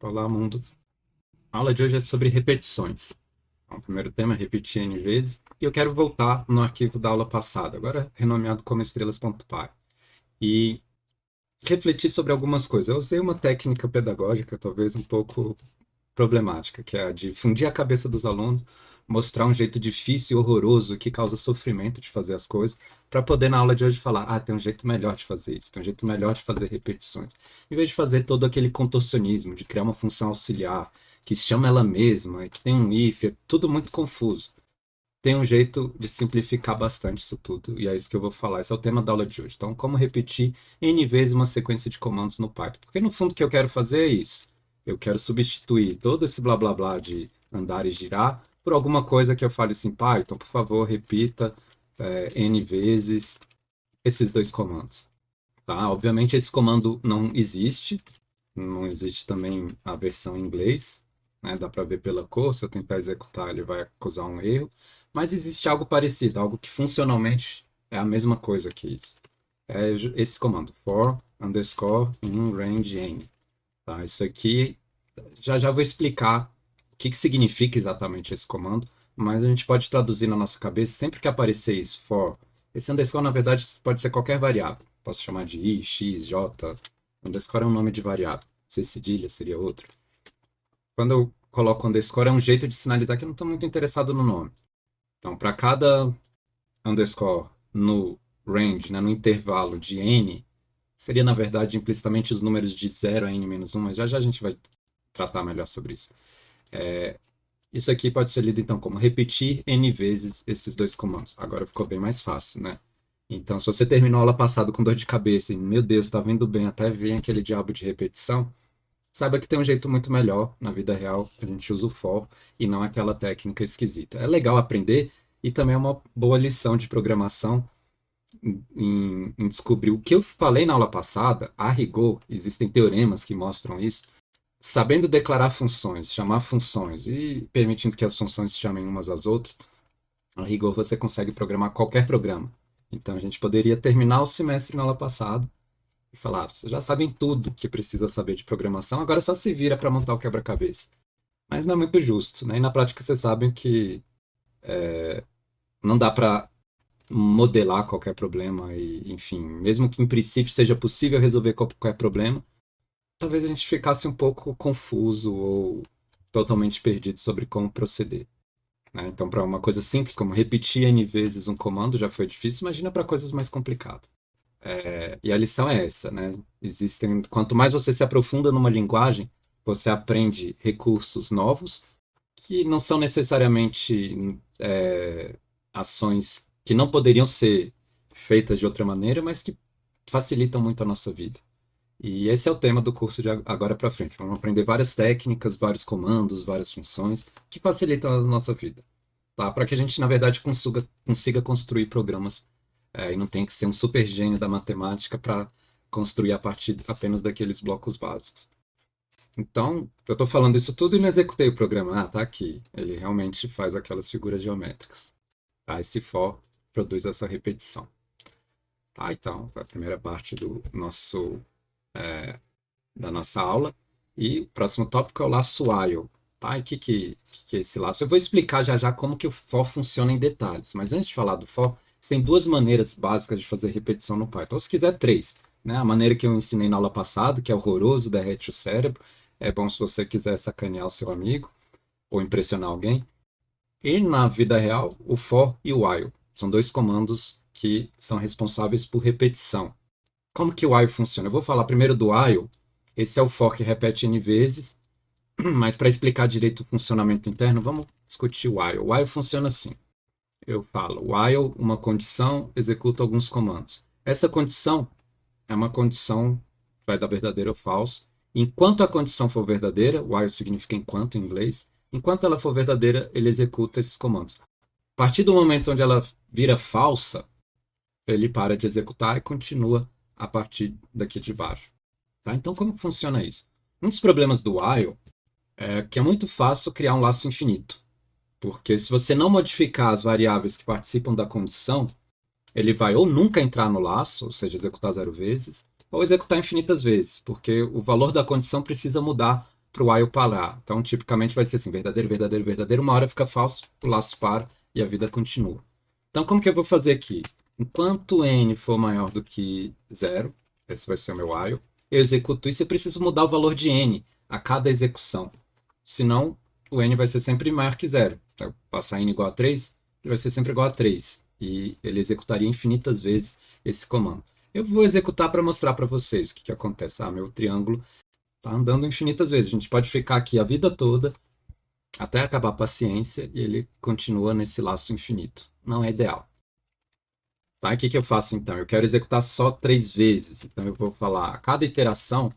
Olá, mundo. A aula de hoje é sobre repetições. Então, o primeiro tema é repetir N vezes, e eu quero voltar no arquivo da aula passada, agora renomeado como estrelas.py, e refletir sobre algumas coisas. Eu usei uma técnica pedagógica, talvez um pouco problemática, que é a de fundir a cabeça dos alunos, mostrar um jeito difícil e horroroso que causa sofrimento de fazer as coisas, para poder na aula de hoje falar, tem um jeito melhor de fazer isso, tem um jeito melhor de fazer repetições. Em vez de fazer todo aquele contorcionismo, de criar uma função auxiliar, que se chama ela mesma, que tem um if, é tudo muito confuso. Tem um jeito de simplificar bastante isso tudo, e é isso que eu vou falar. Esse é o tema da aula de hoje. Então, como repetir N vezes uma sequência de comandos no Python? Porque no fundo o que eu quero fazer é isso. Eu quero substituir todo esse blá blá blá de andar e girar por alguma coisa que eu fale assim, Python, por favor, repita N vezes esses dois comandos. Tá? Obviamente esse comando não existe, não existe também a versão em inglês, né? Dá para ver pela cor, se eu tentar executar ele vai acusar um erro, mas existe algo parecido, algo que funcionalmente é a mesma coisa que isso. É esse comando, for underscore in range n. Tá? Isso aqui, já já vou explicar o que significa exatamente esse comando, mas a gente pode traduzir na nossa cabeça sempre que aparecer isso, for. Esse underscore, na verdade, pode ser qualquer variável. Posso chamar de i, x, j. Underscore é um nome de variável. Se cedilha seria outro. Quando eu coloco underscore, é um jeito de sinalizar que eu não estou muito interessado no nome. Então, para cada underscore no range, né, no intervalo de n, seria, na verdade, implicitamente os números de 0 a n-1, mas já já a gente vai tratar melhor sobre isso. Isso aqui pode ser lido, então, como repetir n vezes esses dois comandos. Agora ficou bem mais fácil, né? Então, se você terminou a aula passada com dor de cabeça e, meu Deus, está vendo bem, até vem aquele diabo de repetição, saiba que tem um jeito muito melhor na vida real, a gente usa o for e não aquela técnica esquisita. É legal aprender e também é uma boa lição de programação em descobrir o que eu falei na aula passada, a rigor, existem teoremas que mostram isso, sabendo declarar funções, chamar funções e permitindo que as funções chamem umas às outras, a rigor você consegue programar qualquer programa. Então a gente poderia terminar o semestre na aula passada e falar, vocês já sabem tudo que precisa saber de programação, agora só se vira para montar o quebra-cabeça. Mas não é muito justo, né? E na prática vocês sabem que não dá para modelar qualquer problema e, enfim, mesmo que em princípio seja possível resolver qualquer problema, talvez a gente ficasse um pouco confuso ou totalmente perdido sobre como proceder. Né? Então, para uma coisa simples como repetir N vezes um comando já foi difícil, imagina para coisas mais complicadas. E a lição é essa, né? Quanto mais você se aprofunda numa linguagem, você aprende recursos novos que não são necessariamente ações que não poderiam ser feitas de outra maneira, mas que facilitam muito a nossa vida. E esse é o tema do curso de agora para frente. Vamos aprender várias técnicas, vários comandos, várias funções que facilitam a nossa vida, tá? Para que a gente, na verdade, consiga construir programas e não tenha que ser um super gênio da matemática para construir a partir apenas daqueles blocos básicos. Então, eu estou falando isso tudo e não executei o programa. Tá aqui. Ele realmente faz aquelas figuras geométricas. Tá? Esse for produz essa repetição. Tá? Então, a primeira parte da nossa aula. E o próximo tópico é o laço while. Tá? E o que é esse laço? Eu vou explicar já já como que o for funciona em detalhes. Mas antes de falar do for, você tem duas maneiras básicas de fazer repetição no Python. Ou se quiser, três. Né? A maneira que eu ensinei na aula passada, que é horroroso, derrete o cérebro. É bom se você quiser sacanear o seu amigo ou impressionar alguém. E na vida real, o for e o while. São dois comandos que são responsáveis por repetição. Como que o while funciona? Eu vou falar primeiro do while. Esse é o for que repete n vezes, mas para explicar direito o funcionamento interno, vamos discutir o while. O while funciona assim. Eu falo while, uma condição, executa alguns comandos. Essa condição é uma condição, vai dar verdadeiro ou falso. Enquanto a condição for verdadeira, while significa enquanto em inglês, enquanto ela for verdadeira, ele executa esses comandos. A partir do momento onde ela vira falsa, ele para de executar e continua a partir daqui de baixo. Tá? Então, como funciona isso? Um dos problemas do while é que é muito fácil criar um laço infinito. Porque se você não modificar as variáveis que participam da condição, ele vai ou nunca entrar no laço, ou seja, executar 0 vezes, ou executar infinitas vezes, porque o valor da condição precisa mudar para o while parar. Então, tipicamente vai ser assim, verdadeiro, verdadeiro, verdadeiro, uma hora fica falso, o laço para e a vida continua. Então, como que eu vou fazer aqui? Enquanto n for maior do que zero, esse vai ser o meu while, eu executo isso e eu preciso mudar o valor de n a cada execução. Senão, o n vai ser sempre maior que zero. Então, passar n igual a 3, ele vai ser sempre igual a 3. E ele executaria infinitas vezes esse comando. Eu vou executar para mostrar para vocês o que acontece. Meu triângulo está andando infinitas vezes. A gente pode ficar aqui a vida toda, até acabar a paciência, e ele continua nesse laço infinito. Não é ideal. Tá? E o que eu faço então? Eu quero executar só 3 vezes. Então eu vou falar, a cada iteração,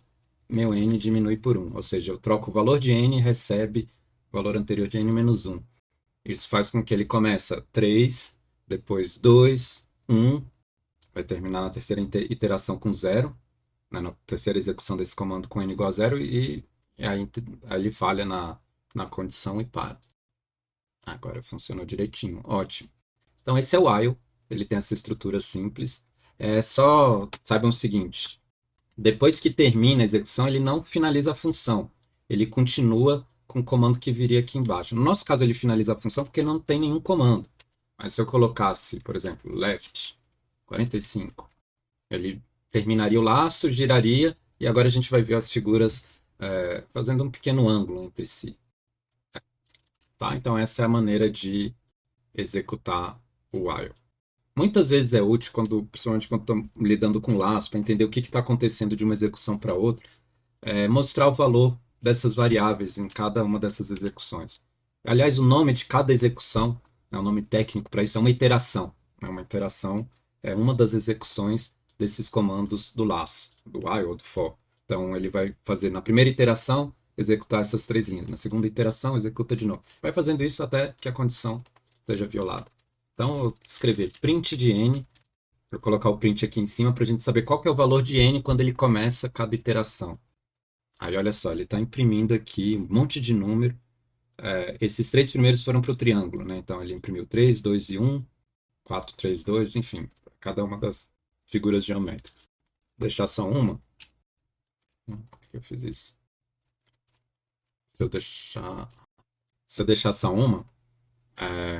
meu n diminui por 1. Ou seja, eu troco o valor de n e recebe o valor anterior de n menos 1. Isso faz com que ele comece 3, depois 2, 1, vai terminar na terceira iteração com 0, né, na terceira execução desse comando com n igual a 0, e aí ele falha na condição e para. Agora funcionou direitinho, ótimo. Então esse é o while, ele tem essa estrutura simples. Só saibam o seguinte, depois que termina a execução, ele não finaliza a função, ele continua com o comando que viria aqui embaixo. No nosso caso, ele finaliza a função porque não tem nenhum comando. Mas se eu colocasse, por exemplo, left 45, ele terminaria o laço, giraria, e agora a gente vai ver as figuras fazendo um pequeno ângulo entre si. Tá? Então essa é a maneira de executar o while. Muitas vezes é útil, principalmente quando estou lidando com laço, para entender o que está acontecendo de uma execução para outra, mostrar o valor dessas variáveis em cada uma dessas execuções. Aliás, o nome de cada execução, o nome técnico para isso é uma iteração. Uma iteração é uma das execuções desses comandos do laço, do while ou do for. Então, ele vai fazer na primeira iteração, executar essas 3 linhas. Na segunda iteração, executa de novo. Vai fazendo isso até que a condição seja violada. Então, eu escrever print de n, vou colocar o print aqui em cima para a gente saber qual que é o valor de n quando ele começa cada iteração. Aí, olha só, ele está imprimindo aqui um monte de número. Esses 3 primeiros foram para o triângulo, né? Então, ele imprimiu 3, 2 e 1, 4, 3, 2, enfim, cada uma das figuras geométricas. Vou deixar só uma. Por que eu fiz isso? Se eu deixar só uma,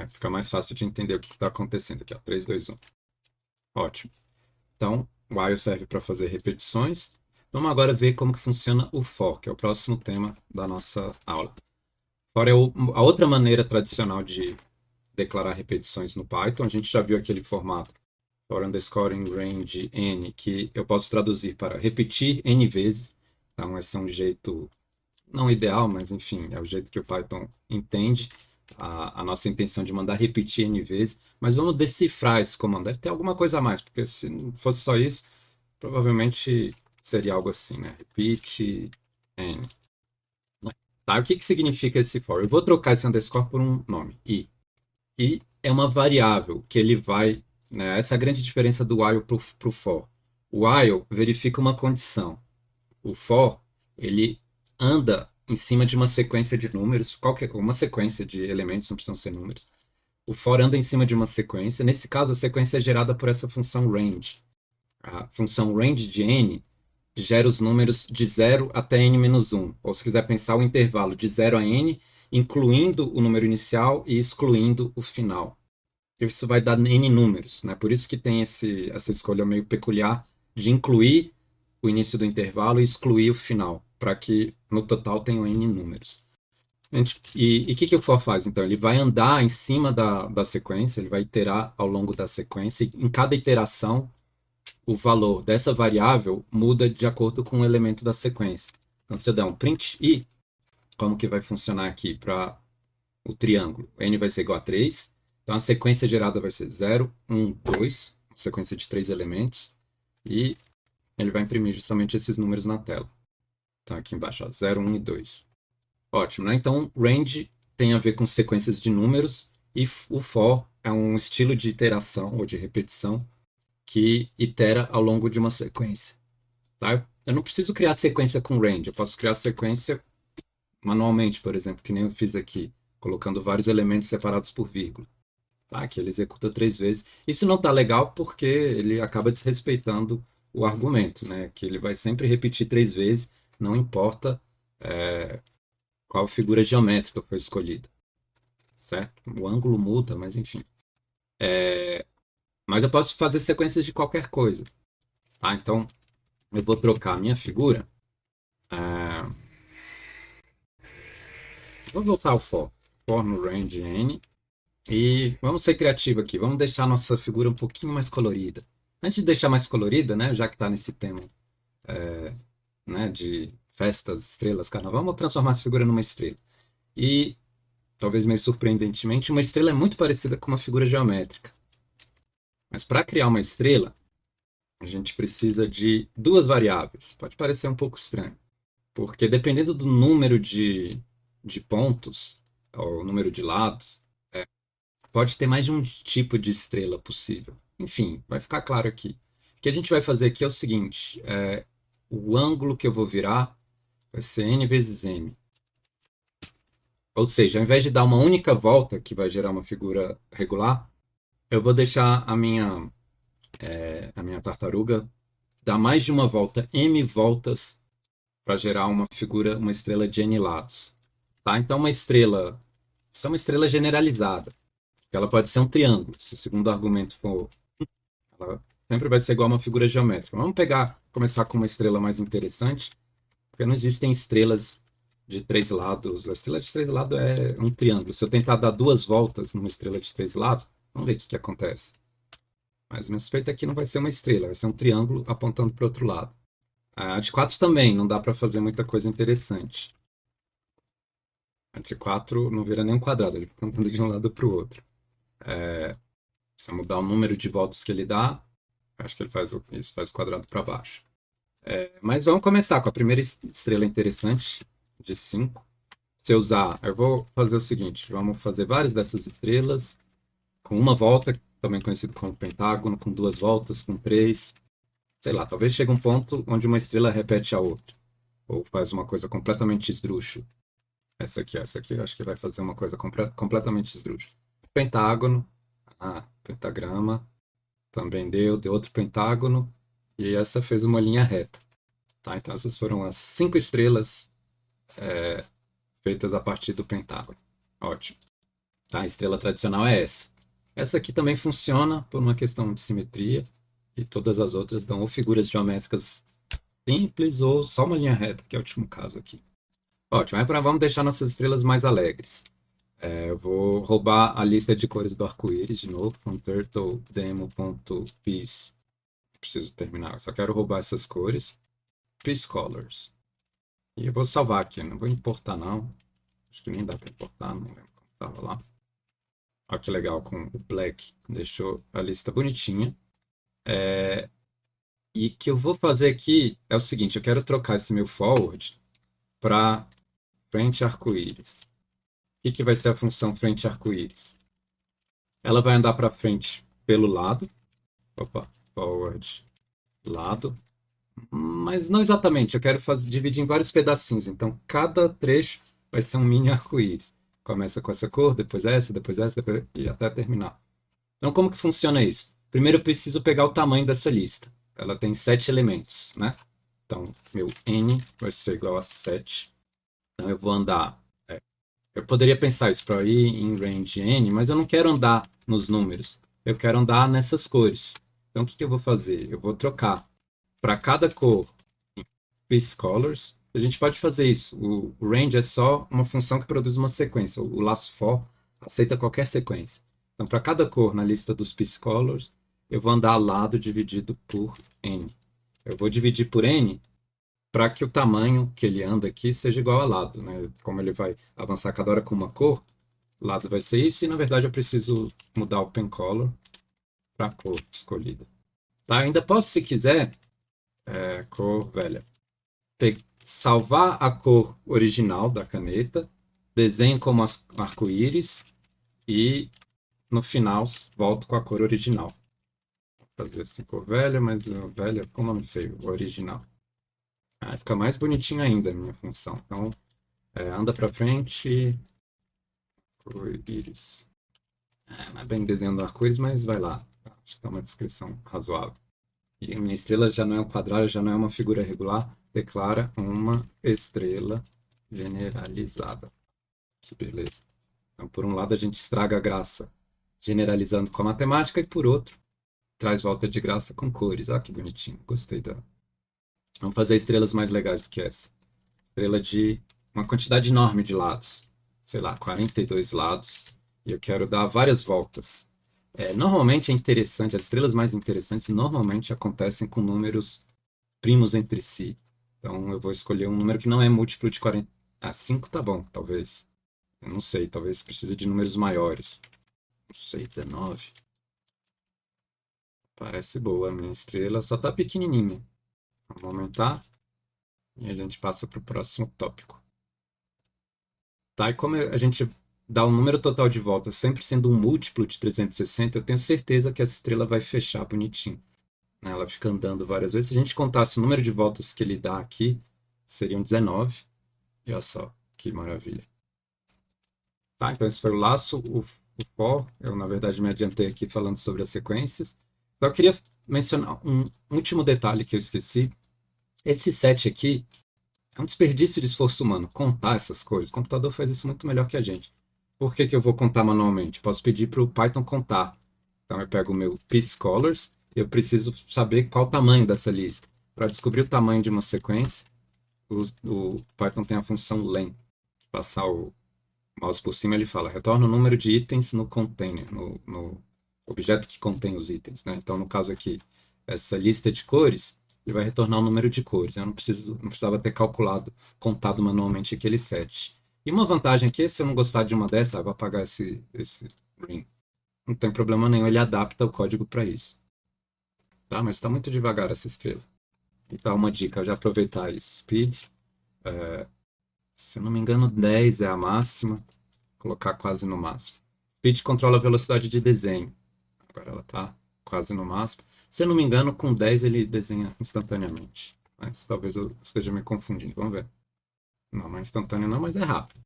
fica mais fácil de entender o que está acontecendo aqui. Ó. 3, 2, 1. Ótimo. Então, o while serve para fazer repetições. Vamos agora ver como que funciona o for, que é o próximo tema da nossa aula. For é a outra maneira tradicional de declarar repetições no Python. A gente já viu aquele formato for underscore in range n, que eu posso traduzir para repetir n vezes. Então, esse é um jeito não ideal, mas enfim, é o jeito que o Python entende a nossa intenção de mandar repetir n vezes. Mas vamos decifrar esse comando. Deve ter alguma coisa a mais, porque se não fosse só isso, provavelmente seria algo assim, né? Repeat n. Tá? O que significa esse for? Eu vou trocar esse underscore por um nome, i. I é uma variável que ele vai... Né? Essa é a grande diferença do while para o for. O while verifica uma condição. O for, ele anda em cima de uma sequência de números, uma sequência de elementos, não precisam ser números. O for anda em cima de uma sequência. Nesse caso, a sequência é gerada por essa função range. A função range de n gera os números de 0 até n-1. Ou se quiser pensar o intervalo de 0 a n, incluindo o número inicial e excluindo o final. Isso vai dar n números, né? Por isso que tem essa escolha meio peculiar de incluir o início do intervalo e excluir o final, para que no total tenham n números. E o que o for faz, então? Ele vai andar em cima da sequência, ele vai iterar ao longo da sequência, e em cada iteração, o valor dessa variável muda de acordo com o elemento da sequência. Então, se eu der um print i, como que vai funcionar aqui para o triângulo? N vai ser igual a 3, então a sequência gerada vai ser 0, 1, 2, sequência de 3 elementos, e ele vai imprimir justamente esses números na tela. Então aqui embaixo, ó, 0, 1 e 2. Ótimo, né? Então range tem a ver com sequências de números, e o for é um estilo de iteração ou de repetição que itera ao longo de uma sequência. Tá? Eu não preciso criar sequência com range, eu posso criar sequência manualmente, por exemplo, que nem eu fiz aqui, colocando vários elementos separados por vírgula. Tá? Que ele executa 3 vezes. Isso não está legal porque ele acaba desrespeitando o argumento, né? Que ele vai sempre repetir 3 vezes, não importa qual figura geométrica foi escolhida, certo? O ângulo muda, mas enfim. Mas eu posso fazer sequências de qualquer coisa, tá? Então, eu vou trocar a minha figura. é, Vou voltar ao for no range n. E vamos ser criativos aqui. Vamos deixar a nossa figura um pouquinho mais colorida. Antes de deixar mais colorida, né? Já que está nesse tema, né? De festas, estrelas, carnaval, vamos transformar essa figura numa estrela. E, talvez meio surpreendentemente, uma estrela é muito parecida com uma figura geométrica. Mas para criar uma estrela, a gente precisa de duas variáveis. Pode parecer um pouco estranho. Porque dependendo do número de pontos, ou número de lados, pode ter mais de um tipo de estrela possível. Enfim, vai ficar claro aqui. O que a gente vai fazer aqui é o seguinte: o ângulo que eu vou virar vai ser n vezes m. Ou seja, ao invés de dar uma única volta, que vai gerar uma figura regular, eu vou deixar a minha tartaruga dar mais de uma volta, m voltas, para gerar uma figura, uma estrela de n lados. Tá? Então, isso é uma estrela generalizada. Ela pode ser um triângulo, se o segundo argumento for. Ela sempre vai ser igual a uma figura geométrica. Vamos começar com uma estrela mais interessante, porque não existem estrelas de três lados. A estrela de três lados é um triângulo. Se eu tentar dar duas voltas numa estrela de três lados, vamos ver o que acontece. Mas o meu suspeito é que não vai ser uma estrela, vai ser um triângulo apontando para o outro lado. A de quatro também, não dá para fazer muita coisa interessante. A de quatro não vira nem um quadrado, ele fica andando de um lado para o outro. Se eu mudar o número de voltas que ele dá, acho que ele faz isso, faz o quadrado para baixo. Mas vamos começar com a primeira estrela interessante, de 5. Se eu usar, eu vou fazer o seguinte: vamos fazer várias dessas estrelas, com uma volta, também conhecido como pentágono, com duas voltas, com três. Sei lá, talvez chegue um ponto onde uma estrela repete a outra, ou faz uma coisa completamente esdrúxula. Essa aqui, eu acho que vai fazer uma coisa completamente esdrúxula. Pentágono, pentagrama, também deu outro pentágono, e essa fez uma linha reta. Tá? Então essas foram as 5 estrelas feitas a partir do pentágono. Ótimo. Tá? A estrela tradicional é essa. Essa aqui também funciona por uma questão de simetria, e todas as outras dão ou figuras geométricas simples ou só uma linha reta, que é o último caso aqui. Ótimo. Agora vamos deixar nossas estrelas mais alegres. Eu vou roubar a lista de cores do arco-íris de novo, com turtledemo.piece. Preciso terminar, só quero roubar essas cores. Piece Colors. E eu vou salvar aqui, não vou importar não. Acho que nem dá para importar, não lembro como estava lá. Olha que legal, com o black. Deixou a lista bonitinha. E o que eu vou fazer aqui é o seguinte: eu quero trocar esse meu forward para frente arco-íris. O que vai ser a função frente arco-íris? Ela vai andar para frente pelo lado. Opa, forward, lado. Mas não exatamente, eu quero dividir em vários pedacinhos. Então, cada trecho vai ser um mini arco-íris. Começa com essa cor, depois essa, e até terminar. Então, como que funciona isso? Primeiro, eu preciso pegar o tamanho dessa lista. Ela tem 7 elementos, né? Então, meu n vai ser igual a 7. Então, eu vou andar. Eu poderia pensar isso para ir em range n, mas eu não quero andar nos números. Eu quero andar nessas cores. Então, o que eu vou fazer? Eu vou trocar para cada cor em piece colors. A gente pode fazer isso. O range é só uma função que produz uma sequência. O laço for aceita qualquer sequência. Então, para cada cor na lista dos piece colors, eu vou andar lado dividido por n. Eu vou dividir por n para que o tamanho que ele anda aqui seja igual a lado, né? Como ele vai avançar cada hora com uma cor, lado vai ser isso, e na verdade eu preciso mudar o pen color para a cor escolhida. Tá? Ainda posso, se quiser, cor velha, salvar a cor original da caneta, desenho como arco-íris e no final volto com a cor original. Vou fazer assim, cor velha, mas velha com nome feio, original. Fica mais bonitinho ainda a minha função. Então, anda para frente, arco-íris. Não é bem desenho do arco-íris, mas vai lá. Acho que dá uma descrição razoável. E a minha estrela já não é um quadrado, já não é uma figura regular. Declara uma estrela generalizada. Que beleza. Então, por um lado, a gente estraga a graça generalizando com a matemática, e por outro, traz volta de graça com cores. Ah, que bonitinho. Gostei da. Vamos fazer estrelas mais legais do que essa. Estrela de uma quantidade enorme de lados. Sei lá, 42 lados. E eu quero dar várias voltas. Normalmente é interessante, as estrelas mais interessantes normalmente acontecem com números primos entre si. Então eu vou escolher um número que não é múltiplo de 40. Ah, 5 tá bom, talvez. Eu não sei, talvez precise de números maiores. Não sei, 19. Parece boa, a minha estrela só tá pequenininha. Vamos aumentar e a gente passa para o próximo tópico. Tá, e como a gente dá o número total de voltas sempre sendo um múltiplo de 360, eu tenho certeza que essa estrela vai fechar bonitinho, né? Ela fica andando várias vezes. Se a gente contasse o número de voltas que ele dá aqui, seriam 19. E olha só, que maravilha. Tá, então esse foi o laço, o for. Eu, na verdade, me adiantei aqui falando sobre as sequências. Só queria mencionar um último detalhe que eu esqueci. Esse set aqui é um desperdício de esforço humano, contar essas coisas. O computador faz isso muito melhor que a gente. Por que que eu vou contar manualmente? Posso pedir para o Python contar. Então eu pego o meu pscholars e eu preciso saber qual o tamanho dessa lista. Para descobrir o tamanho de uma sequência, o Python tem a função len. Passar o mouse por cima, ele fala, retorna o número de itens no container, no objeto que contém os itens, né? Então, no caso aqui, essa lista de cores, ele vai retornar o número de cores. Eu não precisava ter calculado, contado manualmente aquele set. E uma vantagem aqui é, se eu não gostar de uma dessas, eu vou apagar esse ring. Não tem problema nenhum, ele adapta o código para isso. Tá? Mas está muito devagar essa estrela. Então, uma dica, já aproveitar isso. Speed, se eu não me engano, 10 é a máxima. Colocar quase no máximo. Speed controla a velocidade de desenho. Agora ela está quase no máximo. Se eu não me engano, com 10 ele desenha instantaneamente. Mas talvez eu esteja me confundindo. Vamos ver. Não, não é instantâneo não, mas é rápido.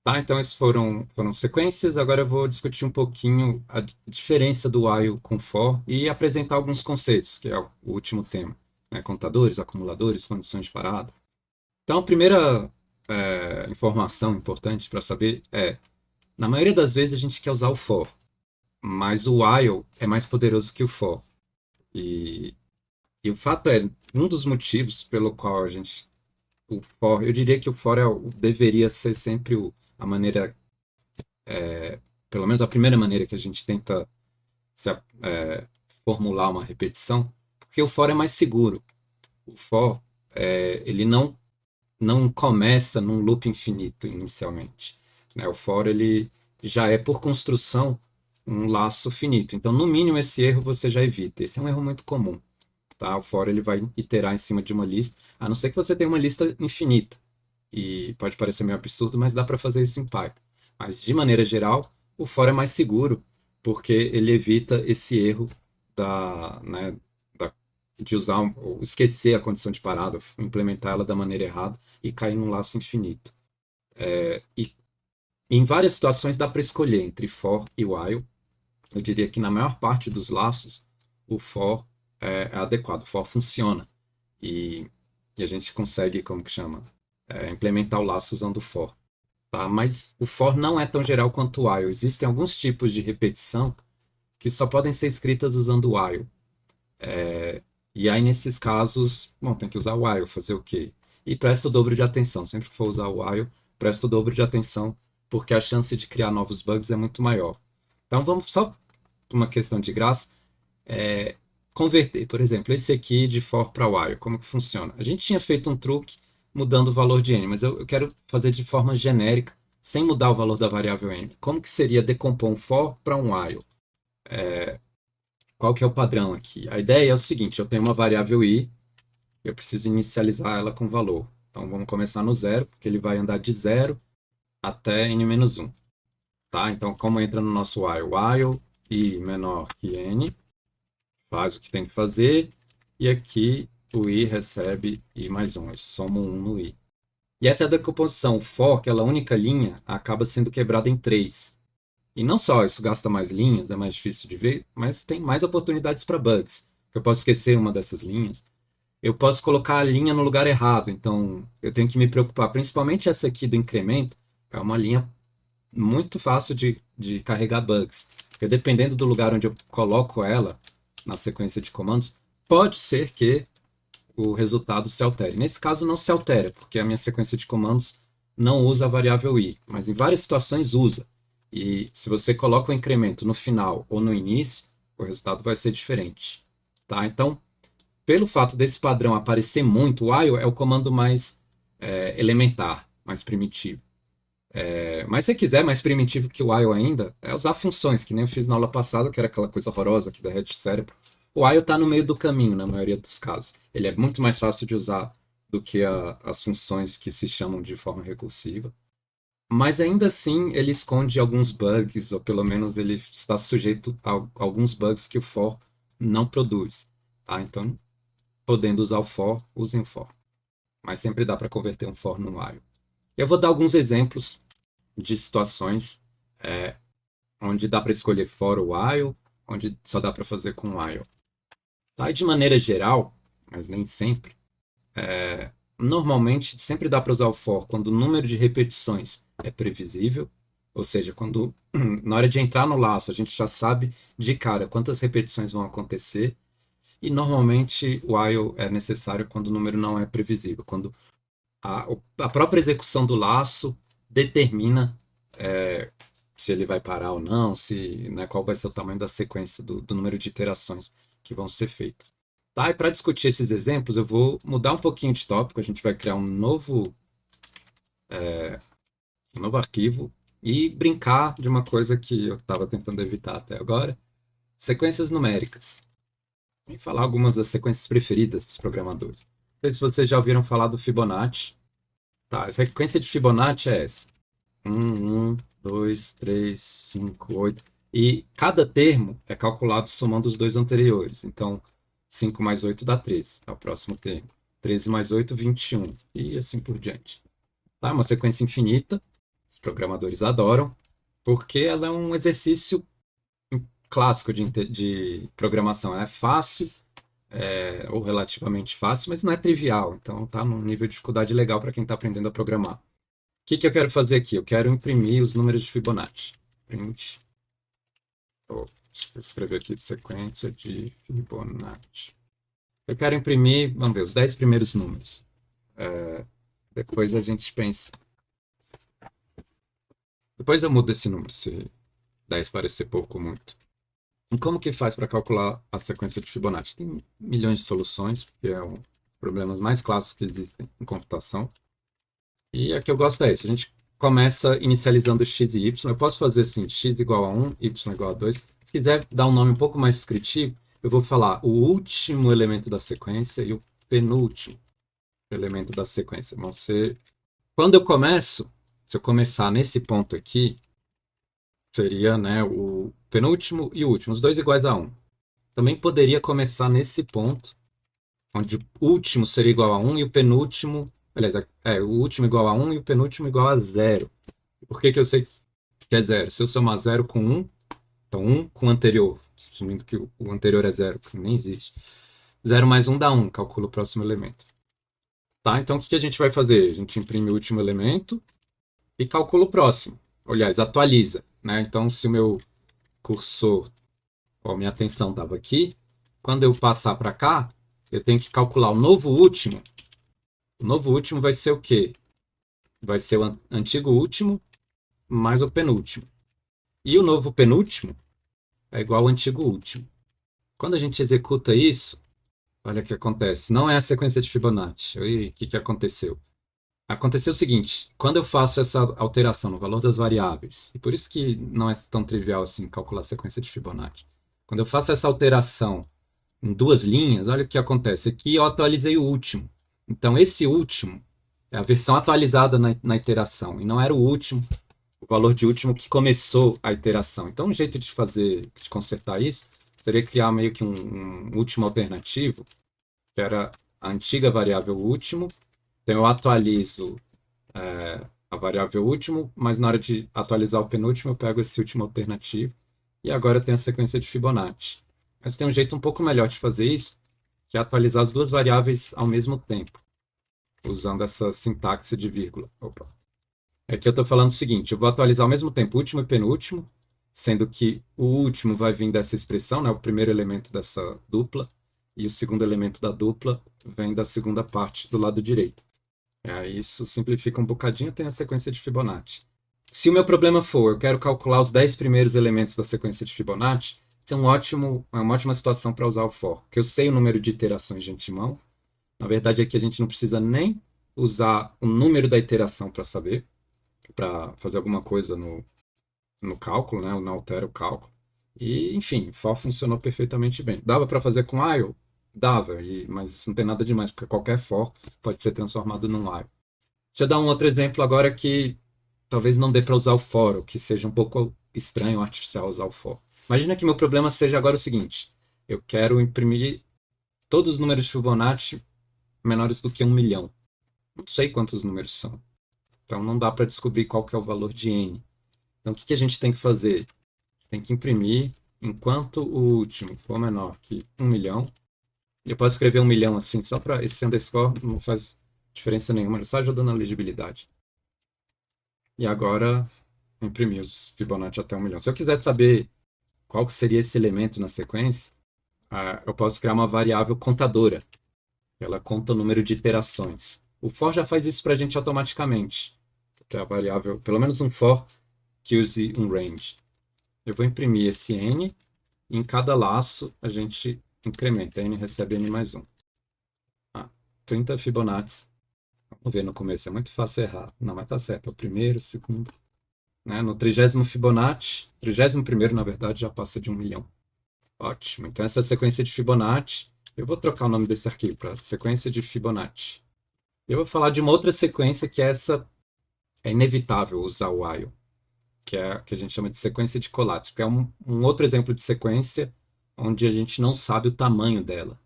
Tá, então essas foram sequências. Agora eu vou discutir um pouquinho a diferença do while com for e apresentar alguns conceitos, que é o último tema. Né? Contadores, acumuladores, condições de parada. Então, a primeira informação importante para saber é, na maioria das vezes a gente quer usar o for, mas o while é mais poderoso que o for. E, e o fato é, um dos motivos pelo qual a gente, o for, eu diria que o for deveria ser sempre a maneira, pelo menos a primeira maneira que a gente tenta se, formular uma repetição, porque o for é mais seguro. O for, ele não começa num loop infinito inicialmente, né? O for ele já é por construção um laço finito. Então, no mínimo, esse erro você já evita. Esse é um erro muito comum. Tá? O for ele vai iterar em cima de uma lista, a não ser que você tenha uma lista infinita. E pode parecer meio absurdo, mas dá para fazer isso em Python. Mas, de maneira geral, o for é mais seguro, porque ele evita esse erro né, da, de usar, ou esquecer a condição de parada, implementar ela da maneira errada e cair num laço infinito. E em várias situações dá para escolher entre for e while. Eu diria que na maior parte dos laços, o for é adequado, o for funciona. E, e a gente consegue, como que chama? Implementar o laço usando o for. Tá? Mas o for não é tão geral quanto o while. Existem alguns tipos de repetição que só podem ser escritas usando o while. E aí, nesses casos, bom, tem que usar o while, fazer o quê? E presta o dobro de atenção. Sempre que for usar o while, presta o dobro de atenção, porque a chance de criar novos bugs é muito maior. Então, vamos só, por uma questão de graça, converter, por exemplo, esse aqui de for para while. Como que funciona? A gente tinha feito um truque mudando o valor de n, mas eu quero fazer de forma genérica, sem mudar o valor da variável n. Como que seria decompor um for para um while? Qual que é o padrão aqui? A ideia é o seguinte, eu tenho uma variável i, eu preciso inicializar ela com valor. Então, vamos começar no zero, porque ele vai andar de 0 até n-1. Tá? Então, como entra no nosso while? While i menor que n, faz o que tem que fazer, e aqui o i recebe i mais 1, eu somo 1 no i. E essa é a decomposição. O for, aquela única linha, acaba sendo quebrada em 3. E não só isso gasta mais linhas, é mais difícil de ver, mas tem mais oportunidades para bugs. Eu posso esquecer uma dessas linhas. eu posso colocar a linha no lugar errado. Então, eu tenho que me preocupar. Principalmente essa aqui do incremento, é uma linha muito fácil de carregar bugs. Porque dependendo do lugar onde eu coloco ela, na sequência de comandos, pode ser que o resultado se altere. Nesse caso, não se altera, porque a minha sequência de comandos não usa a variável i, mas em várias situações usa. E se você coloca o incremento no final ou no início, o resultado vai ser diferente. Tá? Então, pelo fato desse padrão aparecer muito, o while é o comando mais elementar, mais primitivo. Mas se quiser, mais primitivo que o while ainda, é usar funções, que nem eu fiz na aula passada, que era aquela coisa horrorosa que derrete o cérebro. O while está no meio do caminho, na maioria dos casos. Ele é muito mais fácil de usar do que as funções que se chamam de forma recursiva. Mas ainda assim, ele esconde alguns bugs, ou pelo menos ele está sujeito a alguns bugs que o for não produz. Tá? Então, podendo usar o for, usem o for. Mas sempre dá para converter um for no while. Eu vou dar alguns exemplos de situações onde dá para escolher for ou while, onde só dá para fazer com while. Tá? E de maneira geral, mas nem sempre, normalmente sempre dá para usar o for quando o número de repetições é previsível, ou seja, quando na hora de entrar no laço a gente já sabe de cara quantas repetições vão acontecer, e normalmente o while é necessário quando o número não é previsível, quando a própria execução do laço determina se ele vai parar ou não, se, né, qual vai ser o tamanho da sequência do número de iterações que vão ser feitas. Tá? E para discutir esses exemplos, eu vou mudar um pouquinho de tópico, a gente vai criar um novo arquivo e brincar de uma coisa que eu estava tentando evitar até agora, sequências numéricas. E falar algumas das sequências preferidas dos programadores. Não sei se vocês já ouviram falar do Fibonacci. Tá, a sequência de Fibonacci é essa. 1, 2, 3, 5, 8. E cada termo é calculado somando os dois anteriores. Então, 5 mais 8 dá 13. É o próximo termo. 13 mais 8, 21. E assim por diante. Tá? Uma sequência infinita. Os programadores adoram. Porque ela é um exercício clássico de programação. É fácil, ou relativamente fácil, mas não é trivial. Então, está num nível de dificuldade legal para quem está aprendendo a programar. O que eu quero fazer aqui? Eu quero imprimir os números de Fibonacci. Print. Deixa eu escrever aqui sequência de Fibonacci. Eu quero imprimir, vamos ver, os 10 primeiros números. Depois a gente pensa. Depois eu mudo esse número, se 10 parecer pouco ou muito. E como que faz para calcular a sequência de Fibonacci? Tem milhões de soluções, porque é um dos problemas mais clássicos que existem em computação. E a que eu gosto é esse. A gente começa inicializando x e y. Eu posso fazer assim, x igual a 1, y igual a 2. Se quiser dar um nome um pouco mais descritivo, eu vou falar o último elemento da sequência e o penúltimo elemento da sequência. Vão ser... Quando eu começo, se eu começar nesse ponto aqui, seria, né, o penúltimo e o último, os dois iguais a 1. Também poderia começar nesse ponto, onde o último seria igual a 1 e o penúltimo... Aliás, o último igual a 1 e o penúltimo igual a 0. Por que eu sei que é 0? Se eu somar 0 com 1, então 1 com o anterior, assumindo que o anterior é 0, que nem existe. 0 mais 1 dá 1, calcula o próximo elemento. Tá? Então o que a gente vai fazer? A gente imprime o último elemento e calcula o próximo. Aliás, atualiza. Né? Então se o meu cursor, minha atenção estava aqui, quando eu passar para cá, eu tenho que calcular o novo último. O novo último vai ser o quê? Vai ser o antigo último mais o penúltimo. E o novo penúltimo é igual ao antigo último. Quando a gente executa isso, olha o que acontece. Não é a sequência de Fibonacci. E o que aconteceu? Aconteceu o seguinte, quando eu faço essa alteração no valor das variáveis, e por isso que não é tão trivial assim calcular a sequência de Fibonacci. Quando eu faço essa alteração em duas linhas, olha o que acontece. Aqui eu atualizei o último. Então esse último é a versão atualizada na iteração, e não era o último, o valor de último que começou a iteração. Então, um jeito de consertar isso, seria criar meio que um último alternativo, que era a antiga variável último. Então, eu atualizo a variável último, mas na hora de atualizar o penúltimo, eu pego esse último alternativo, e agora eu tenho a sequência de Fibonacci. Mas tem um jeito um pouco melhor de fazer isso, que é atualizar as duas variáveis ao mesmo tempo, usando essa sintaxe de vírgula. Opa. Aqui eu estou falando o seguinte, eu vou atualizar ao mesmo tempo o último e penúltimo, sendo que o último vai vir dessa expressão, né, o primeiro elemento dessa dupla, e o segundo elemento da dupla vem da segunda parte do lado direito. Isso simplifica um bocadinho, tem a sequência de Fibonacci. Se o meu problema for, eu quero calcular os 10 primeiros elementos da sequência de Fibonacci, isso é uma ótima situação para usar o for, porque eu sei o número de iterações de antemão. Na verdade, aqui a gente não precisa nem usar o número da iteração para saber, para fazer alguma coisa no cálculo, né? Não altera o cálculo. E, enfim, for funcionou perfeitamente bem. Dava para fazer com while? Dava, mas isso não tem nada demais, porque qualquer for pode ser transformado num while. Deixa eu dar um outro exemplo agora que talvez não dê para usar o for, ou que seja um pouco estranho ou artificial usar o for. Imagina que meu problema seja agora o seguinte: eu quero imprimir todos os números de Fibonacci menores do que 1 milhão. Não sei quantos números são. Então não dá para descobrir qual que é o valor de n. Então o que a gente tem que fazer? Tem que imprimir enquanto o último for menor que 1 milhão. Eu posso escrever 1 milhão assim, só para esse underscore não faz diferença nenhuma, só ajuda na legibilidade. E agora imprimir os Fibonacci até 1 milhão. Se eu quiser saber qual seria esse elemento na sequência, eu posso criar uma variável contadora. Ela conta o número de iterações. O for já faz isso para a gente automaticamente, que é a variável, pelo menos um for que use um range. Eu vou imprimir esse n, e em cada laço a gente incrementa. N recebe n mais 1. 30 Fibonacci. Vamos ver no começo, é muito fácil errar. Não, mas tá certo. É o primeiro, o segundo. Né? No 30º Fibonacci, 31º, na verdade, já passa de 1 milhão. Ótimo. Então, essa sequência de Fibonacci, eu vou trocar o nome desse arquivo para sequência de Fibonacci. Eu vou falar de uma outra sequência que essa é inevitável usar o while, que é a que a gente chama de sequência de Collatz, que é um outro exemplo de sequência onde a gente não sabe o tamanho dela.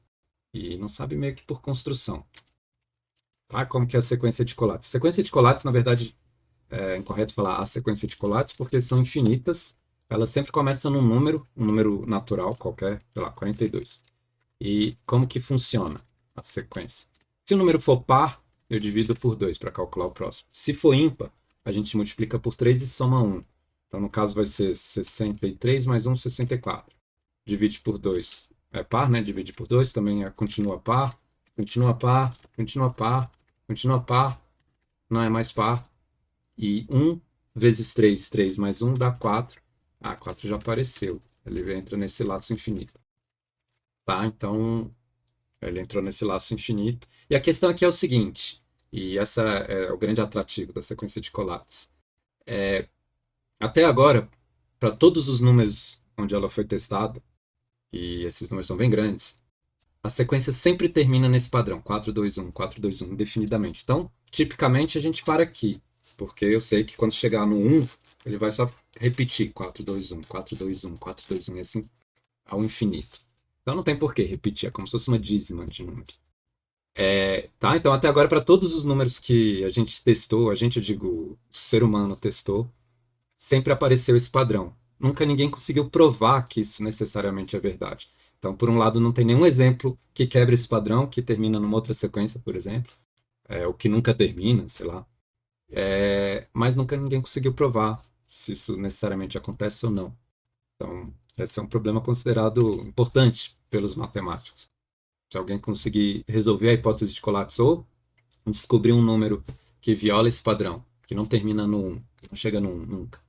E não sabe meio que por construção. Como que é a sequência de Collatz? Sequência de Collatz, na verdade, é incorreto falar a sequência de Collatz, porque são infinitas. Elas sempre começam num número, um número natural qualquer, sei lá, 42. E como que funciona a sequência? Se o número for par, eu divido por 2 para calcular o próximo. Se for ímpar, a gente multiplica por 3 e soma 1. Então, no caso, vai ser 63 mais 1, 64. Divide por 2. É par, né? Divide por 2 também continua par, continua par, continua par, continua par, não é mais par. E 1 vezes 3, 3 mais 1 dá 4. 4 já apareceu. Ele entra nesse laço infinito. Tá? Então, ele entrou nesse laço infinito. E a questão aqui é o seguinte, e essa é o grande atrativo da sequência de Collatz. Até agora, para todos os números onde ela foi testada, e esses números são bem grandes, a sequência sempre termina nesse padrão, 4, 2, 1, 4, 2, 1, indefinidamente. Então, tipicamente, a gente para aqui, porque eu sei que quando chegar no 1, ele vai só repetir 4, 2, 1, 4, 2, 1, 4, 2, 1, e assim ao infinito. Então não tem por que repetir, é como se fosse uma dízima de números. Tá? Então, até agora, para todos os números que a gente testou, eu digo, o ser humano testou, sempre apareceu esse padrão. Nunca ninguém conseguiu provar que isso necessariamente é verdade. Então, por um lado, não tem nenhum exemplo que quebre esse padrão, que termina numa outra sequência, por exemplo, ou que nunca termina, sei lá. Mas nunca ninguém conseguiu provar se isso necessariamente acontece ou não. Então, esse é um problema considerado importante pelos matemáticos. Se alguém conseguir resolver a hipótese de Collatz ou descobrir um número que viola esse padrão, que não termina no 1, que não chega no 1 nunca,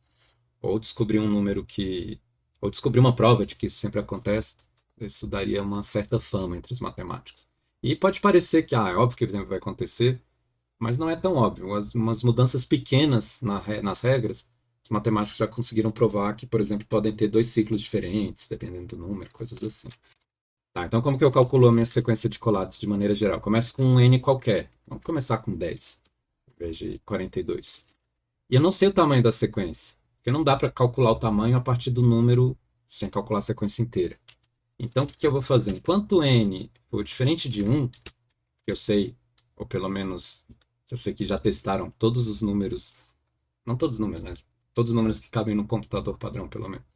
ou descobrir um número que... ou descobrir uma prova de que isso sempre acontece, isso daria uma certa fama entre os matemáticos. E pode parecer que, é óbvio que exemplo vai acontecer, mas não é tão óbvio. Umas mudanças pequenas nas regras, os matemáticos já conseguiram provar que, por exemplo, podem ter 2 ciclos diferentes, dependendo do número, coisas assim. Tá, então como que eu calculo a minha sequência de Collatz de maneira geral? Começo com um n qualquer. Vamos começar com 10, em vez de 42. E eu não sei o tamanho da sequência, porque não dá para calcular o tamanho a partir do número sem calcular a sequência inteira. Então, o que eu vou fazer? Enquanto n for diferente de 1, que eu sei, ou pelo menos eu sei que já testaram todos os números, não todos os números, mas todos os números que cabem no computador padrão, pelo menos,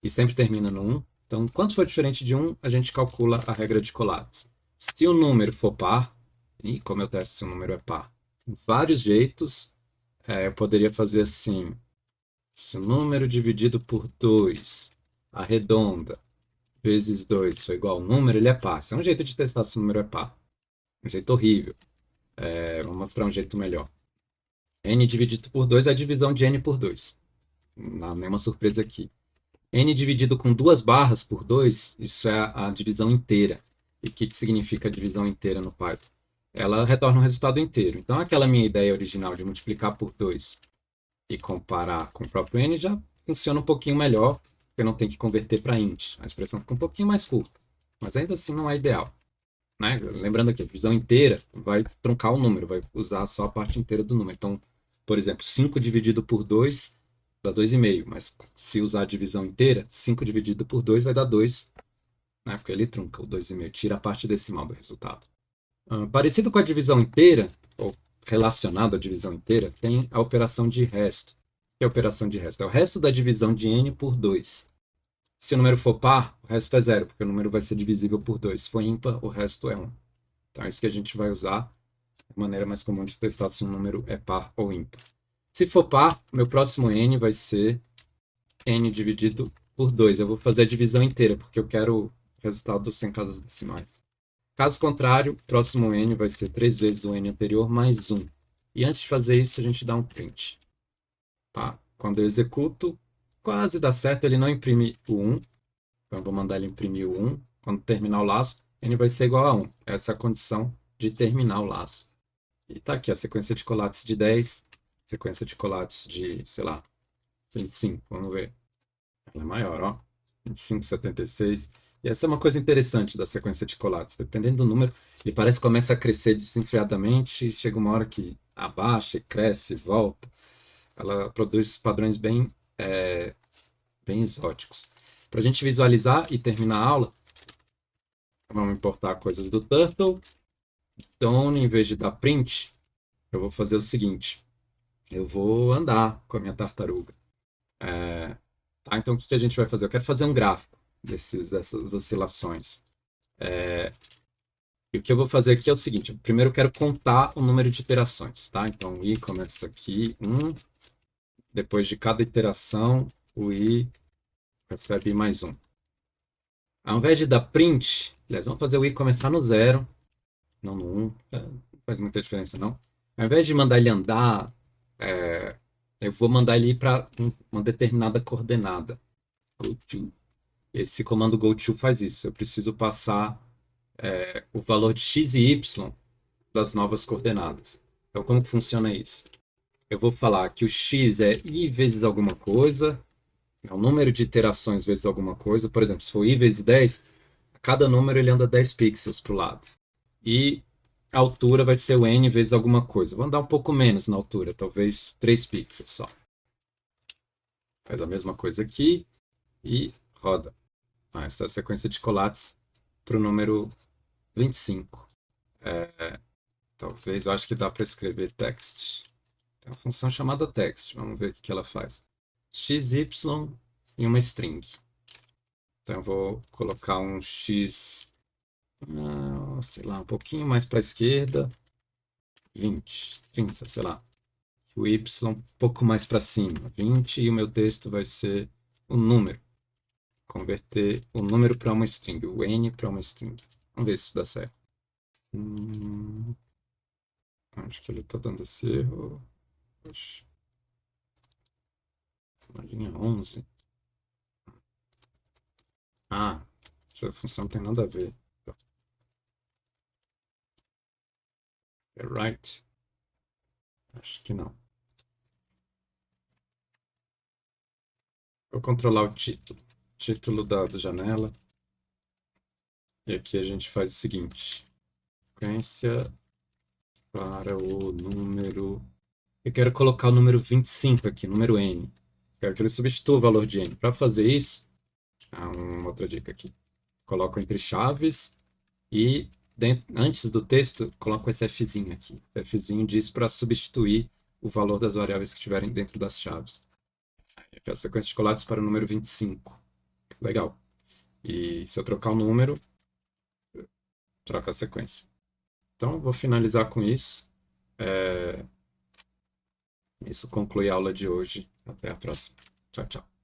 e sempre termina no 1. Então, enquanto for diferente de 1, a gente calcula a regra de Collatz. Se o número for par, e como eu testo se o número é par? Tem vários jeitos. Eu poderia fazer assim, se o número dividido por 2 arredonda, vezes 2 for igual ao número, ele é par. Esse é um jeito de testar se o número é par. Um jeito horrível. Vou mostrar um jeito melhor. N dividido por 2 é a divisão de N por 2. Não há nenhuma surpresa aqui. N dividido com duas barras por 2, isso é a divisão inteira. E o que significa a divisão inteira no Python? Ela retorna um resultado inteiro. Então, aquela minha ideia original de multiplicar por 2 e comparar com o próprio N já funciona um pouquinho melhor, porque não tem que converter para int. A expressão fica um pouquinho mais curta, mas ainda assim não é ideal. Né? Lembrando aqui, a divisão inteira vai truncar o número, vai usar só a parte inteira do número. Então, por exemplo, 5 dividido por 2 dá 2,5, mas se usar a divisão inteira, 5 dividido por 2 vai dar 2, né? Porque ele trunca o 2,5, tira a parte decimal do resultado. Parecido com a divisão inteira, ou relacionado à divisão inteira, tem a operação de resto. O que é a operação de resto? É o resto da divisão de n por 2. Se o número for par, o resto é zero, porque o número vai ser divisível por 2. Se for ímpar, o resto é 1. Então é isso que a gente vai usar. A maneira mais comum de testar se um número é par ou ímpar. Se for par, meu próximo n vai ser n dividido por 2. Eu vou fazer a divisão inteira, porque eu quero o resultado sem casas decimais. Caso contrário, próximo n vai ser 3 vezes o n anterior mais 1. E antes de fazer isso, a gente dá um print. Tá? Quando eu executo, quase dá certo, ele não imprime o 1. Então, eu vou mandar ele imprimir o 1. Quando terminar o laço, n vai ser igual a 1. Essa é a condição de terminar o laço. E tá aqui a sequência de colates de 10, sequência de colates de, sei lá, 25. Vamos ver. Ela é maior, ó. 25, 76. E essa é uma coisa interessante da sequência de colates. Dependendo do número, ele parece que começa a crescer desenfreadamente, chega uma hora que abaixa, cresce, volta. Ela produz padrões bem exóticos. Para a gente visualizar e terminar a aula, vamos importar coisas do Turtle. Então, em vez de dar print, eu vou fazer o seguinte. Eu vou andar com a minha tartaruga. Tá? Então, o que a gente vai fazer? Eu quero fazer um gráfico dessas oscilações. E o que eu vou fazer aqui é o seguinte. Primeiro eu quero contar o número de iterações. Tá? Então, o i começa aqui, 1. Depois de cada iteração, o i recebe mais 1. Ao invés de dar print, aliás, vamos fazer o i começar no 0, não no 1. Não faz muita diferença, não. Ao invés de mandar ele andar, eu vou mandar ele ir para uma determinada coordenada. GoTo. Esse comando GoTo faz isso. Eu preciso passar o valor de x e y das novas coordenadas. Então, como que funciona isso? Eu vou falar que o x é i vezes alguma coisa, é o número de iterações vezes alguma coisa. Por exemplo, se for i vezes 10, cada número ele anda 10 pixels para o lado. E a altura vai ser o n vezes alguma coisa. Vou andar um pouco menos na altura, talvez 3 pixels só. Faz a mesma coisa aqui e roda. Essa é a sequência de colates para o número 25. Talvez, eu acho que dá para escrever text. Tem uma função chamada text. Vamos ver o que ela faz. XY e uma string. Então, eu vou colocar um x, sei lá, um pouquinho mais para a esquerda. 20, 30, sei lá. O y um pouco mais para cima, 20, e o meu texto vai ser o número. Converter o número para uma string, o n para uma string. Vamos ver se isso dá certo. Acho que ele está dando esse erro. Oxe. Na linha 11. Essa função não tem nada a ver. É right? Acho que não. Vou controlar o título. Título da janela. E aqui a gente faz o seguinte. Sequência para o número... Eu quero colocar o número 25 aqui, número n. Quero que ele substitua o valor de n. Para fazer isso, uma outra dica aqui. Coloco entre chaves e antes do texto, coloco esse Fzinho aqui. Esse Fzinho diz para substituir o valor das variáveis que estiverem dentro das chaves. Aqui é a sequência de colates para o número 25. Legal. E se eu trocar o número, troca a sequência. Então, vou finalizar com isso. Isso conclui a aula de hoje. Até a próxima. Tchau, tchau.